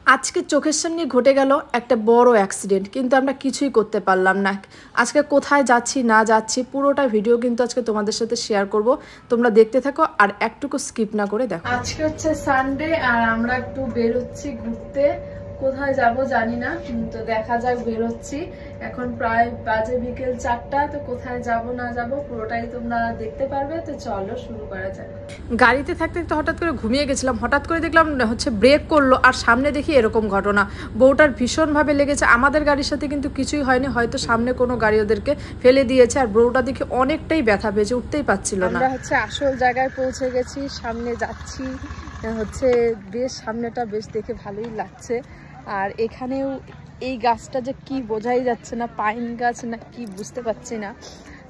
আজকে চোখের সামনে ঘটে গেল একটা বড় অ্যাক্সিডেন্ট, কিন্তু আমরা কিছুই করতে পারলাম না। আজকে কোথায় যাচ্ছি না যাচ্ছি পুরোটা ভিডিও কিন্তু আজকে তোমাদের সাথে শেয়ার করব। তোমরা দেখতে থাকো আর একটুকু স্কিপ না করে দেখো। আজকে হচ্ছে সানডে আর আমরা একটু বেরোচ্ছি ঘুরতে। কোথায় যাব জানি না, তো দেখা যাক বেরোচ্ছি। এখন প্রায় বাজে বিকেল 4টা, তো কোথায় যাব না যাব পুরোটাই তোমরা দেখতে পারবে। তো চলো শুরু করা যাক। গাড়িতে থাকতে থাকতে হঠাৎ করে ঘুমিয়ে গেছিলাম, হঠাৎ করে দেখলাম হচ্ছে ব্রেক করলো আর সামনে দেখি এরকম ঘটনা। বউটার ভীষণভাবে লেগেছে। আমাদের গাড়ির সাথে কিন্তু কিছুই হয়নি, হয়তো সামনে কোনো গাড়ি ওদেরকে ফেলে দিয়েছে। আর বউটা দেখি অনেকটাই ব্যথা পেয়েছে, উঠতেই পারছিল না। আমরা হচ্ছে আসল জায়গায় পৌঁছে গেছি, সামনে যাচ্ছি। হচ্ছে বেশ সামনেটা বেশ দেখে ভালোই লাগছে। আর এখানেও এই গাছটা যে কি বোঝাই যাচ্ছে না, পাইন গাছ না কি বুঝতে পারছি না।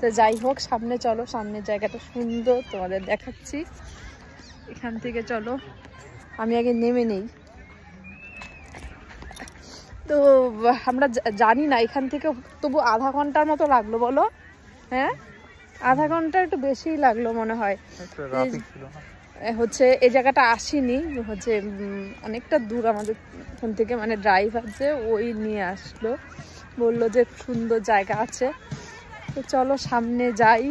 তো যাই হোক, সামনে চলো, সামনের জায়গাটা সুন্দর তোমাদের দেখাচ্ছি। এখান থেকে চলো, আমি আগে নেমে নেই। তো আমরা জানি না এখান থেকে তবু আধা ঘন্টার মতো লাগলো, বলো? হ্যাঁ, আধা ঘন্টা একটু বেশিই লাগলো মনে হয়। হচ্ছে এই জায়গাটা আসিনি, হচ্ছে অনেকটা দূর আমাদের এখান থেকে, মানে ড্রাইভার যে ওই নিয়ে আসলো, বললো যে সুন্দর জায়গা আছে। তো চলো সামনে যাই,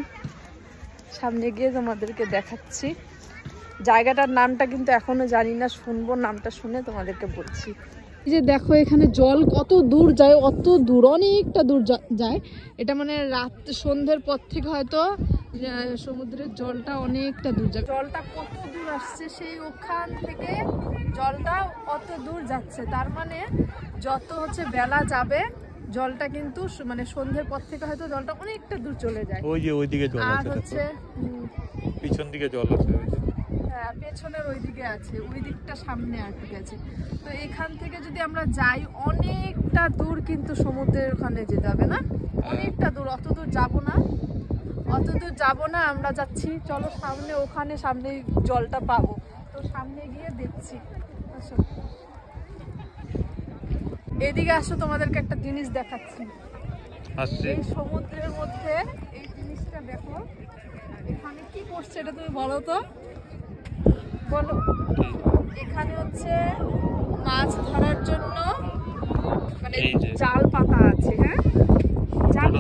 সামনে গিয়ে তোমাদেরকে দেখাচ্ছি। জায়গাটার নামটা কিন্তু এখনো জানি না, শুনবো, নামটা শুনে তোমাদেরকে বলছি। এই যে দেখো এখানে জল কত দূর যায়, অত দূর, অনেকটা দূর যায়। এটা মানে রাত সন্ধ্যের পর থেকে হয়তো সমুদ্রের জলটা অনেকটা দূর যায়। জলটা কত দূর আসছে, সেই ওখান থেকে জলটা অত দূর যাচ্ছে। তার মানে যত হচ্ছে বেলা যাবে জলটা কিন্তু মানে সন্ধ্যের পর থেকে হয়তো জলটা অনেকটা দূর চলে যায়। ওই যে ওইদিকে জল আছে, আর হচ্ছে পিছন দিকে জল আছে। হ্যাঁ, পেছনের ওই দিকে আছে, ওই দিকটা সামনে আর ঠিক আছে। তো এখান থেকে যদি আমরা যাই অনেকটা দূর, কিন্তু সমুদ্রের ওখানে যেতে হবে না, অনেকটা দূর। অত দূর যাবো না, অত দূর যাবো না, আমরা যাচ্ছি চলো সামনে, ওখানে সামনে জলটা পাবো। তো সামনে গিয়ে দেখছি। আসো এদিকে আসো, তোমাদেরকে একটা জিনিস দেখাচ্ছি। এই সমুদ্রের মধ্যে এই জিনিসটা দেখো, এখানে কি করছে এটা তুমি বলো তো, বলো। এখানে হচ্ছে মাছ ধরার জন্য মানে জাল পাতা আছে। হ্যাঁ, জাল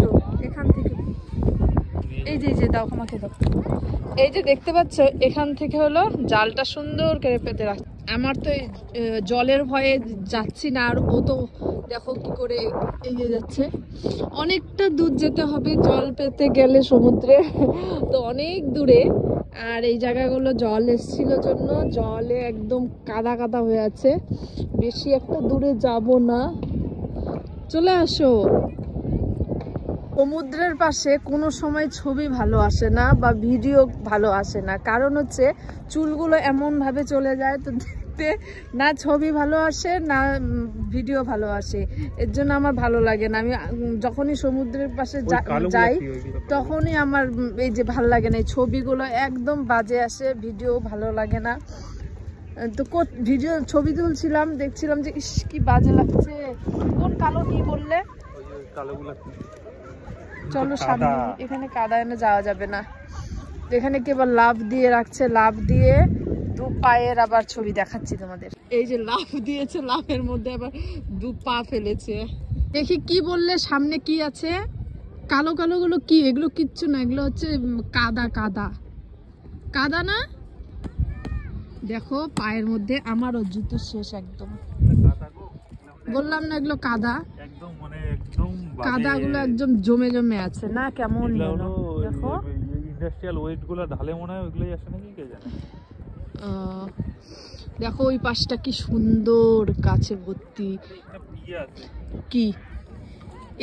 তো এখান থেকে এই যে দাও, আমাকে দাও। এই যে দেখতে পাচ্ছ, এখান থেকে হলো জালটা সুন্দর করে পেতে রাখ। আমার তো জলের ভয়ে যাচ্ছি না, আর ও তো দেখো কি করে এগিয়ে যাচ্ছে। অনেকটা দূর যেতে হবে জল পেতে গেলে সমুদ্রে, তো অনেক দূরে। আর এই জায়গাগুলো জল এসছিল জন্য জলে একদম কাদা কাদা হয়ে আছে। বেশি একটা দূরে যাব না, চলে আসো। সমুদ্রের পাশে কোনো সময় ছবি ভালো আসে না বা ভিডিও ভালো আসে না, কারণ হচ্ছে চুলগুলো এমন ভাবে চলে যায়, তো দেখতে না ছবি ভালো আসে না ভিডিও ভালো আসে। এর জন্য আমার ভালো লাগে না। আমি যখনই সমুদ্রের পাশে যাই তখনই আমার এই যে ভালো লাগে না, এই ছবিগুলো একদম বাজে আসে, ভিডিও ভালো লাগে না। তো ভিডিও ছবি তুলছিলাম, দেখছিলাম যে ইস কি বাজে লাগছে। কোন কালো কি বললে? চলো সামনে, এখানে কাদা এনে যাওয়া যাবে না। এখানে কেবল লাভ দিয়ে রাখছে, লাভ দিয়ে দু পায়ের আবার ছবি দেখাচ্ছি তোমাদের। এই যে লাভ দিয়েছে, লাভের মধ্যে আবার দু পা ফেলেছে। দেখি কি বললে, সামনে কি আছে? কালো কালো গুলো কি? এগুলো কিচ্ছু না, এগুলো হচ্ছে কাদা। কাদা কাদা না, দেখো পায়ের মধ্যে। আমারও জুতো শেষ একদম, বললাম না এগুলো কাদা। একদম মানে একদম কাদাগুলো একদম জমে জমে আছে না, কেমন দেখো। ইন্ডাস্ট্রিয়াল ওয়েস্ট গুলো ঢালে মনে হয় ওইগুলোই আসে নাকি, কে জানে। দেখো ওই পাশটা কি সুন্দর গাছে ভর্তি। কি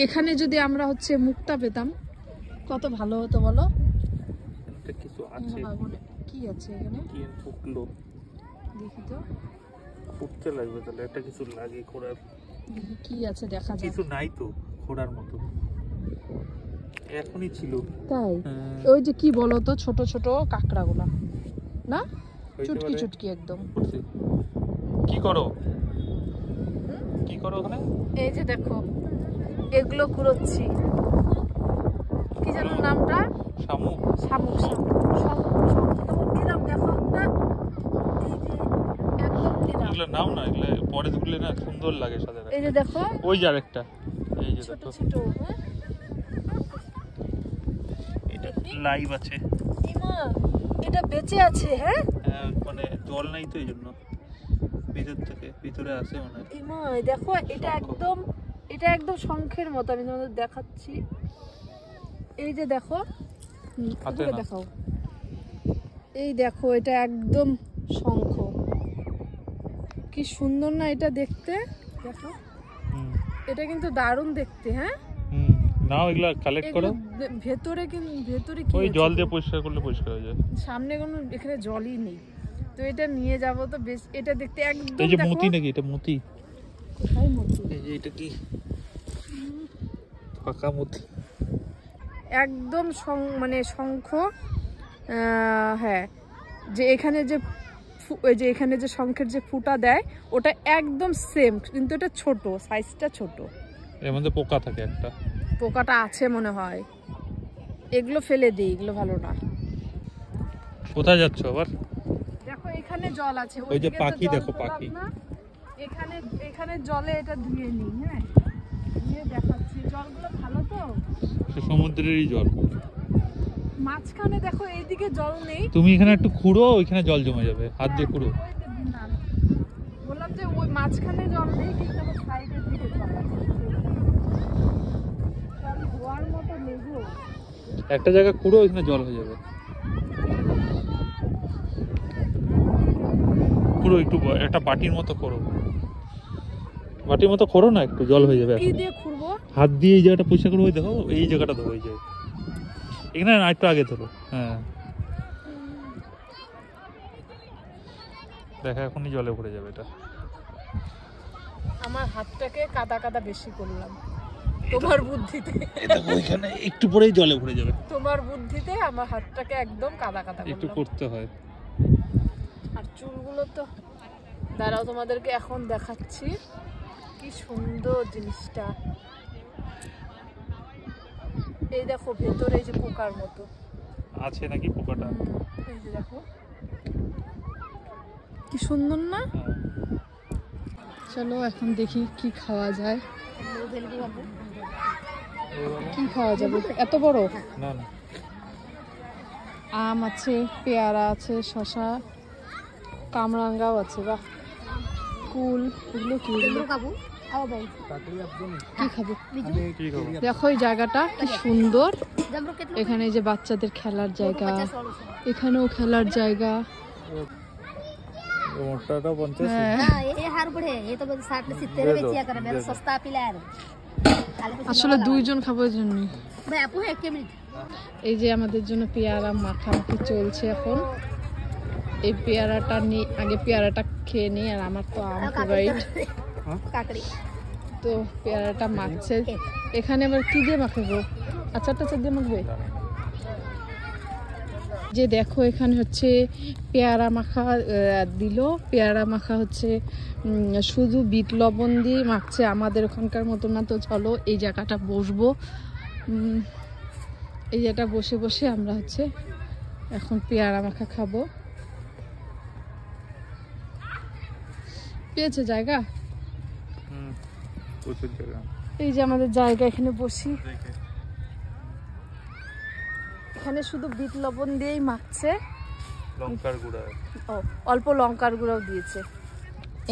এখানে যদি আমরা হচ্ছে মুক্তা পেতাম কত ভালো হতো বলো। কিছু আছে, কি আছে এখানে? কি ফুটলো দেখি তো, ফুটতে লাগবে তাহলে একটা কিছু লাগে খোঁড়ার। কি আছে দেখা যায়? কিছু নাই তো খোঁড়ার মতো, এখনই ছিল তাই। ওই যে কি বলো তো, ছোট ছোট কাঁকড়াগুলা না, চুটকি চুটকি একদম। কি করো কি করো ওখানে? এই যে দেখো এগুলো কুড়োচ্ছি, কি জানো নামটা? শামুক। শামুক, শামুক, শামুক দিলাম দেখো না, এই যে একদম দিলাম। এগুলো নাও না, এগুলো পরে তুললে না সুন্দর লাগে সাদা। এই যে দেখো, ওই যে আরেকটা, এই যে ছোট দেখো ছোট। হ্যাঁ, এটা লাইভ আছে। ইমা এটা বেঁচে আছে। হ্যাঁ, মানে জল নাই তো এই জন্য ভিতর থেকে ভিতরে আসে মনে হয়। ইমা দেখো, এটা একদম শঙ্খের মতো। আমি তোমাদের দেখাচ্ছি, এই যে দেখো, দেখাও, এই দেখো, এটা একদম শঙ্খ। কি সুন্দর না এটা দেখতে, দেখো। এটা কিন্তু দারুণ দেখতে। হ্যাঁ, নাও এগুলা কালেক্ট করো। ভেতরে কি ওই জল দিয়ে পরিষ্কার করলে পরিষ্কার হয়ে যায়। সামনে কোনো এখানে জলই নেই, তো এটা নিয়ে যাব তো বেশ। এটা দেখতে একদম, এই যে মতি নাকি, এটা মতি? কোথায় মতি? এই যে এটা কি পাকা মতি? একদম মানে শঙ্খ। হ্যাঁ, যে এখানে যে এখানে যে শঙ্খের যে ফুটা দেয় ওটা একদম সেম, কিন্তু এটা ছোট, সাইজটা ছোট। এর মধ্যে পোকা থাকে একটা। পোকাটা আছে মনে হয়, এগুলো ফেলে দিই, এগুলো ভালো না। কোথায় যাচ্ছ আবার? দেখো এখানে জল আছে, ওই যে পাখি, দেখো পাখি। এখানে জলে এটা ধুয়ে নিই। হ্যাঁ, ধুয়ে দেখাচ্ছি। জলগুলো ভালো তো, সমুদ্রেরই জল। মাঝখানে দেখো এইদিকে জল নেই। তুমি এখানে একটু খুঁড়ো, ওইখানে জল জমে যাবে, হাত দিয়ে খুঁড়ো। বললাম যে ওই মাঝখানে জল নেই, কিন্তু আমার সাইডের দিকে জল আছে। ধোয়ার মতো নেবো, একটা জায়গা খুঁড়ো, ওইখানে জল হয়ে যাবে। খুঁড়ো একটু, একটা বাটির মতো করো, বাটির মতো করো না, একটু জল হয়ে যাবে। কি দিয়ে খুঁড়বো? হাত দিয়ে এই জায়গাটা পরিষ্কার করো। ওই দেখো, এই জায়গাটা ধরো, এই জায়গায় এখানে একটু আগে ধরো। হ্যাঁ, দেখা এখনই জলে ভরে যাবে এটা। আমার হাতটাকে কাদা কাদা বেশি করলাম তোমার বুদ্ধিতে। ওইখানে একটু পরেই জলে ভরে যাবে। তোমার বুদ্ধিতে আমার হাতটাকে একদম কাদা কাদা করলাম। একটু করতে হয়। আর চুলগুলো তো দাঁড়াও, তোমাদেরকে এখন দেখাচ্ছি কি সুন্দর জিনিসটা। এই দেখো ভেতরে এই যে পোকার মতো আছে নাকি পোকাটা? এই যে দেখো কি সুন্দর না? চলো এখন দেখি কি খাওয়া যায়। কি খাওয়া যাবে? এত বড় না না, আম আছে, পেয়ারা আছে, শশা, কামরাঙ্গাও আছে। বাহ, কুল। এগুলো কি? কি খাবো? দেখো এই জায়গাটা কি সুন্দর। এখানে যে বাচ্চাদের খেলার জায়গা, এখানেও খেলার জায়গা। আসলে দুইজন খাবো এই জন্যই। এই যে আমাদের জন্য পেয়ারা মাখামাখি চলছে এখন। এই পেয়ারাটা আগে পেয়ারাটা খেয়ে নিই, আর আমার তো আম ফেভারিট, তো পেয়ারাটা মাখছে। এখানে আবার কি দিয়ে মাখাবো? আচার টাচার দিয়ে মাখবে? যে দেখো এখানে হচ্ছে পেয়ারা মাখা দিল। পেয়ারা মাখা হচ্ছে শুধু বিট লবণ দিয়ে মাখছে, আমাদের ওখানকার মতো না। তো চলো এই জায়গাটা বসবো, এই জায়গাটা বসে বসে আমরা হচ্ছে এখন পেয়ারা মাখা খাবো। পেয়েছে জায়গা? এই যে আমাদের জায়গা, এখানে বসি। এখানে শুধু বিট লবণ দিয়েই মাখছে, লঙ্কার গুঁড়া, ও অল্প লঙ্কার গুঁড়াও দিয়েছে।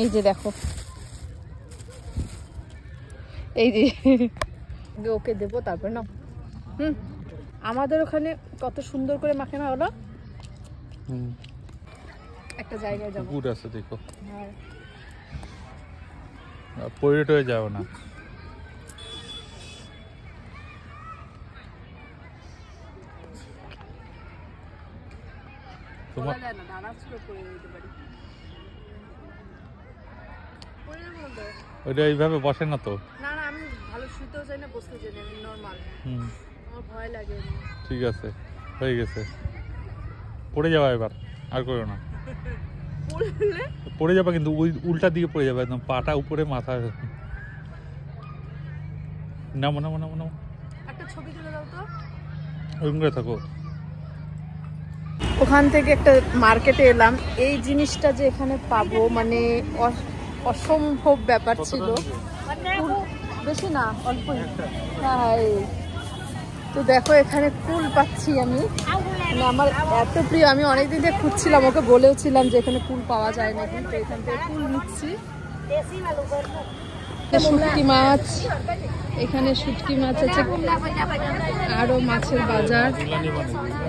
এই যে দেখো, এই যে ওকে দেবো তারপর না। আমাদের ওখানে কত সুন্দর করে মাখে না ওরা। একটা জায়গায় যাবো, পুকুর আছে দেখো, পরিট হয়ে যাও না। তোমার ওইটা এইভাবে বসে না তো। না না, আমি ভালো শুতেও চাই না, বসতে চাই না, নরমাল। আমার ভয় লাগে। ঠিক আছে, হয়ে গেছে। পড়ে যাবা এবার, আর করো না। পড়ে যাবা কিন্তু ওই উল্টা দিকে পড়ে যাবে, একদম পাটা উপরে, মাথা। নামো নামো নামো নামো, একটা ছবি তুলে দাও তো। ওই করে থাকো। ওখান থেকে একটা মার্কেটে এলাম, এই জিনিসটা যে এখানে পাবো মানে অসম্ভব ব্যাপার ছিল। বেশি না, অল্পই। হ্যাঁ, তো দেখো এখানে কুল পাচ্ছি আমি, মানে আমার এত প্রিয়। আমি অনেকদিন থেকে খুঁজছিলাম, ওকে বলেওছিলাম যে এখানে কুল পাওয়া যায় নাকি, তো এখান থেকে কুল নিচ্ছি। শুটকি মাছ, এখানে শুটকি মাছ আছে, আরো মাছের বাজার।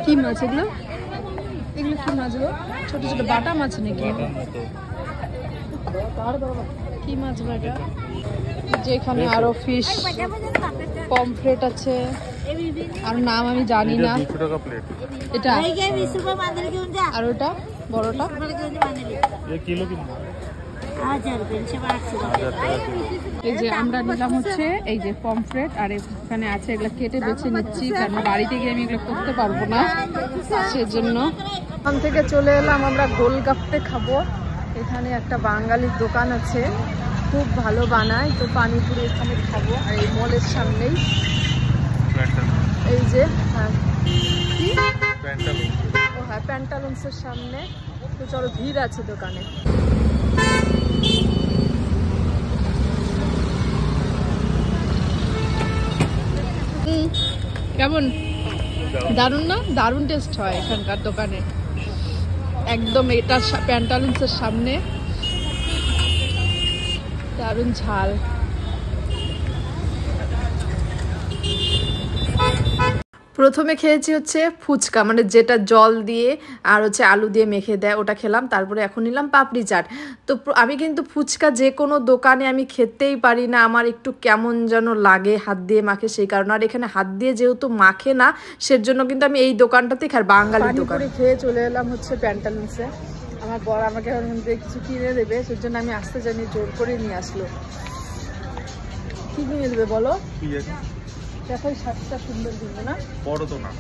কি মাছ এগুলো? এগুলো কি মাছ গো? ছোট ছোট বাটা মাছ নাকি? কি মাছ বাটা? যেখানে আরো ফিশ, পমফ্রেট আছে, আর নাম আমি জানি না। এটা আর ওটা বড়টা এই যে আমরা নিলাম হচ্ছে এই যে পমফ্রেট, আর এখানে আছে এগুলো কেটে বেছে নিচ্ছি, কারণ বাড়িতে গিয়ে আমি এগুলো করতে পারবো না, সেজন্য। ওখান থেকে চলে এলাম আমরা গোলগাপ্পে খাবো। এখানে একটা বাঙালির দোকান আছে, খুব ভালো বানায়, তো পানিপুরি এখানে খাবো। আর এই মলের সামনেই এই যে হ্যাঁ প্যান্টালুন্সের সামনে, তো চলো ভিড় আছে দোকানে। কেমন? দারুণ না? দারুণ টেস্ট হয় এখানকার দোকানে, একদম এটা প্যান্টালুন্সের সামনে, দারুণ ঝাল। প্রথমে খেয়েছি হচ্ছে ফুচকা, মানে যেটা জল দিয়ে আর হচ্ছে আলু দিয়ে মেখে দেয়, ওটা খেলাম। তারপরে এখন নিলাম পাপড়ি চাট। তো আমি কিন্তু ফুচকা যে কোনো দোকানে আমি খেতেই পারি না, আমার একটু কেমন যেন লাগে হাত দিয়ে মাখে, সেই কারণে। আর এখানে হাত দিয়ে যেহেতু মাখে না, সেজন্য কিন্তু আমি এই দোকানটাতেই খাই, বাঙালি দোকানে। খেয়ে চলে এলাম হচ্ছে প্যান্টালুন্সে। আমার বর আমাকে কিছু কিনে দেবে, সেজন্য আমি আসতে জানি, জোর করে নিয়ে আসলো। কি কিনে দেবে বলো? দেখো শার্টটা সুন্দর, কিন্তু না পরো তো না,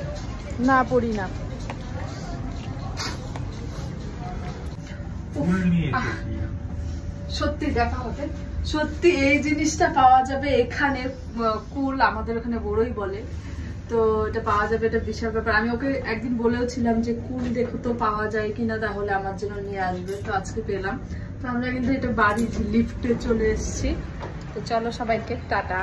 না পরি না। সত্যি দেখা হবে, সত্যি এই জিনিসটা পাওয়া যাবে এখানে। কুল আমাদের ওখানে বড়ই বলে, তো এটা পাওয়া যাবে, এটা বিশাল ব্যাপার। আমি ওকে একদিন বলেওছিলাম যে কুল দেখো তো পাওয়া যায় কিনা, তাহলে আমার জন্য নিয়ে আসবে, তো আজকে পেলাম। তো আমরা কিন্তু এটা বাড়ি লিফটে চলে এসেছি। তো চলো সবাইকে টাটা।